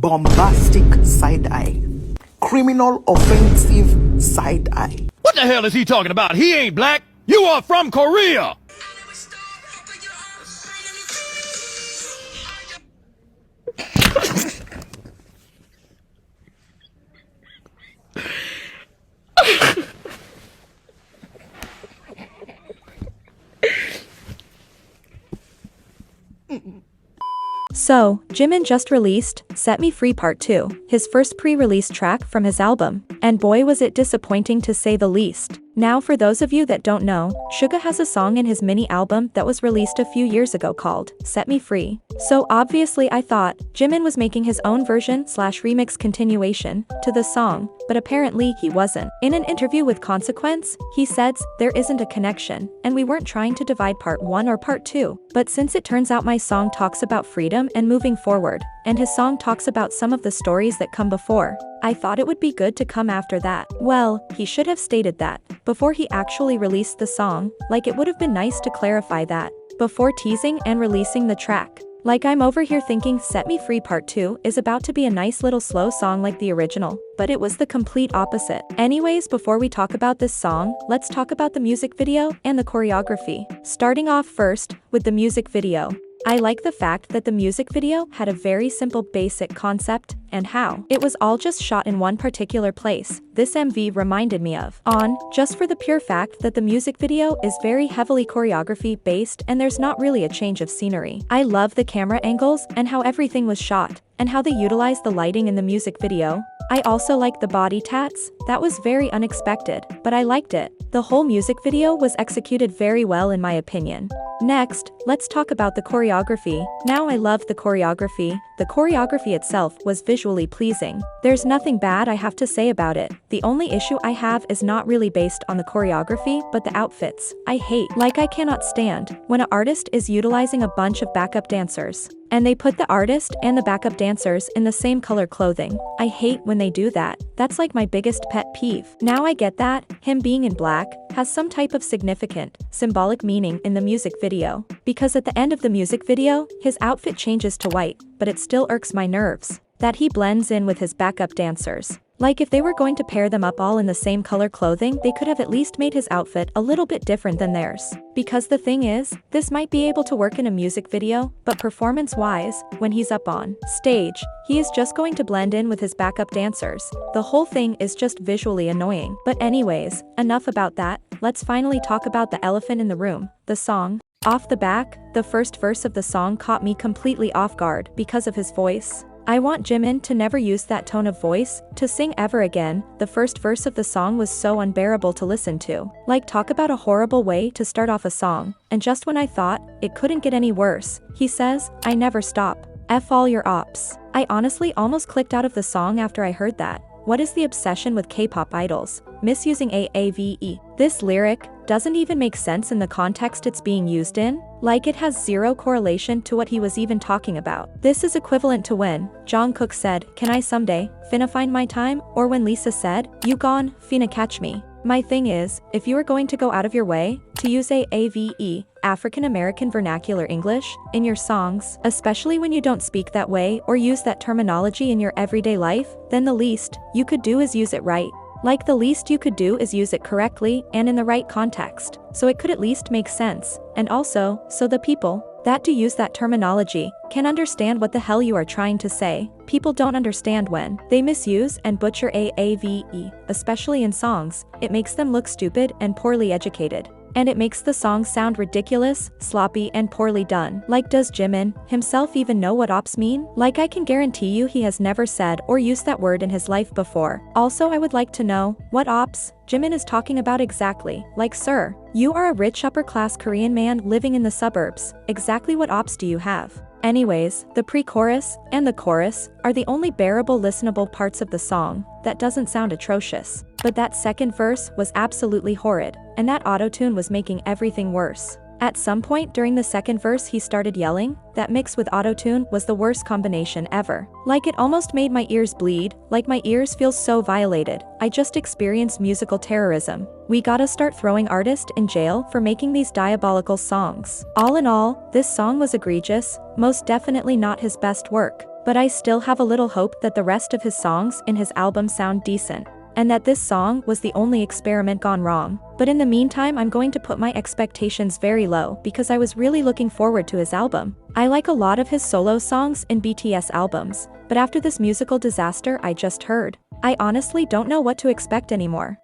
bombastic side eye, criminal offensive side eye. What the hell is he talking about? He ain't black. You are from Korea. So, Jimin just released Set Me Free Part 2, his first pre-release track from his album, and boy was it disappointing to say the least. Now for those of you that don't know, Suga has a song in his mini album that was released a few years ago called Set Me Free. So obviously I thought Jimin was making his own version / remix continuation to the song, but apparently he wasn't. In an interview with Consequence, he says there isn't a connection, and we weren't trying to divide part 1 or part 2. But since it turns out my song talks about freedom and moving forward, and his song talks about some of the stories that come before, I thought it would be good to come after that. Well, he should have stated that before he actually released the song, like it would have been nice to clarify that before teasing and releasing the track. Like I'm over here thinking Set Me Free Part 2 is about to be a nice little slow song like the original, but it was the complete opposite. Anyways, before we talk about this song, let's talk about the music video and the choreography. Starting off first with the music video. I like the fact that the music video had a very simple basic concept and how it was all just shot in one particular place. This MV reminded me of On, just for the pure fact that the music video is very heavily choreography based and there's not really a change of scenery. I love the camera angles and how everything was shot, and how they utilized the lighting in the music video. I also like the body tats. That was very unexpected, but I liked it. The whole music video was executed very well in my opinion. Next, let's talk about the choreography. Now I love the choreography. The choreography itself was visually pleasing. There's nothing bad I have to say about it. The only issue I have is not really based on the choreography, but the outfits. I cannot stand when an artist is utilizing a bunch of backup dancers, and they put the artist and the backup dancers in the same color clothing. I hate when they do that. That's like my biggest pet peeve. Now I get that him being in black has some type of significant, symbolic meaning in the music video, because at the end of the music video, his outfit changes to white, but it still irks my nerves that he blends in with his backup dancers. Like if they were going to pair them up all in the same color clothing, they could have at least made his outfit a little bit different than theirs. Because the thing is, this might be able to work in a music video, but performance-wise, when he's up on stage, he is just going to blend in with his backup dancers. The whole thing is just visually annoying. But anyways, enough about that, let's finally talk about the elephant in the room, the song. Off the back, the first verse of the song caught me completely off guard because of his voice. I want Jimin to never use that tone of voice to sing ever again. The first verse of the song was so unbearable to listen to. Like talk about a horrible way to start off a song, and just when I thought it couldn't get any worse, he says, "I never stop. F all your ops." I honestly almost clicked out of the song after I heard that. What is the obsession with K-pop idols? Misusing AAVE. This lyric doesn't even make sense in the context it's being used in. Like it has zero correlation to what he was even talking about. This is equivalent to when Jungkook said, "Can I someday finna find my time?" Or when Lisa said, "You gone finna catch me." My thing is, if you are going to go out of your way to use AAVE, African American Vernacular English, in your songs, especially when you don't speak that way or use that terminology in your everyday life, then the least you could do is use it right. Like the least you could do is use it correctly and in the right context, so it could at least make sense, and also, so the people that do use that terminology can understand what the hell you are trying to say. People don't understand when they misuse and butcher AAVE, especially in songs. It makes them look stupid and poorly educated. And it makes the song sound ridiculous, sloppy, and poorly done. Like, does Jimin himself even know what ops mean? Like, I can guarantee you he has never said or used that word in his life before. Also, I would like to know what ops Jimin is talking about exactly. Like, sir, you are a rich upper-class Korean man living in the suburbs. Exactly what ops do you have? Anyways, the pre-chorus and the chorus are the only bearable listenable parts of the song that doesn't sound atrocious. But that second verse was absolutely horrid, and that auto-tune was making everything worse. At some point during the second verse he started yelling. That mix with auto-tune was the worst combination ever. Like it almost made my ears bleed, like my ears feel so violated. I just experienced musical terrorism. We gotta start throwing artists in jail for making these diabolical songs. All in all, this song was egregious, most definitely not his best work. but I still have a little hope that the rest of his songs in his album sound decent, and that this song was the only experiment gone wrong. But in the meantime, I'm going to put my expectations very low because I was really looking forward to his album. I like a lot of his solo songs in BTS albums, but after this musical disaster I just heard, I honestly don't know what to expect anymore.